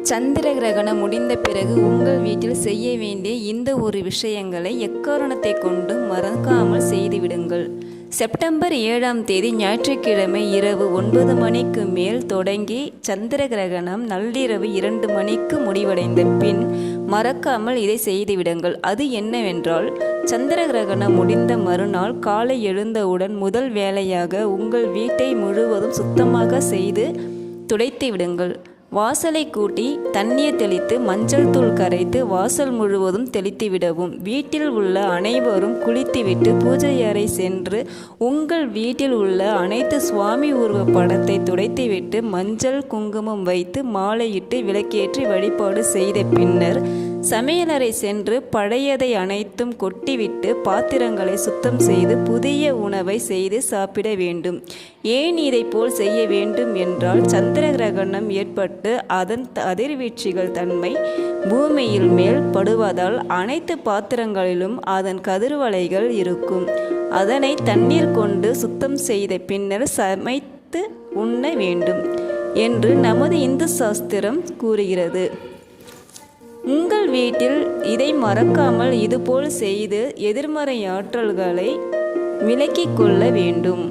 சந்திர கிரகணம் முடிந்த பிறகு உங்கள் வீட்டில் செய்ய வேண்டிய இந்த ஒரு விஷயங்களை எக்காரணத்தை கொண்டும் மறக்காமல் செய்துவிடுங்கள். செப்டம்பர் 7ஆம் தேதி ஞாயிற்றுக்கிழமை இரவு 9 மணிக்கு மேல் தொடங்கி சந்திர கிரகணம் நள்ளிரவு 2 மணிக்கு முடிவடைந்த பின் மறக்காமல் இதை செய்துவிடுங்கள். அது என்னவென்றால், சந்திர கிரகணம் முடிந்த மறுநாள் காலை எழுந்தவுடன் முதல் வேலையாக உங்கள் வீட்டை முழுவதும் சுத்தமாக செய்து துடைத்து விடுங்கள். வாசலை கூட்டி தண்ணீர் தெளித்து மஞ்சள் தூள் கரைத்து வாசல் முழுவதும் தெளித்து விடவும். வீட்டில் உள்ள அனைவரும் குளித்துவிட்டு பூஜை அறை சென்று உங்கள் வீட்டில் உள்ள அனைத்து சுவாமி உருவ படத்தை துடைத்துவிட்டு மஞ்சள் குங்குமம் வைத்து மாலையிட்டு விளக்கேற்றி வழிபாடு செய்த பின்னர் சமையலறை சென்று பழையதை அனைத்தும் கொட்டிவிட்டு பாத்திரங்களை சுத்தம் செய்து புதிய உணவை செய்து சாப்பிட வேண்டும். ஏன் இதை போல் செய்ய வேண்டும் என்றால், சந்திர கிரகணம் ஏற்பட்டு அதன் கதிர்வீச்சுகள் தன்மை பூமியில் மேல் படுவதால் அனைத்து பாத்திரங்களிலும் அதன் கதிர்வலைகள் இருக்கும். அதனை தண்ணீர் கொண்டு சுத்தம் செய்த பின்னர் சமைத்து உண்ண வேண்டும் என்று நமது இந்து சாஸ்திரம் கூறுகிறது. உங்கள் வீட்டில் இதை மறக்காமல் இதுபோல் செய்து எதிர்மறை ஆற்றல்களை விலக்கிக் கொள்ள வேண்டும்.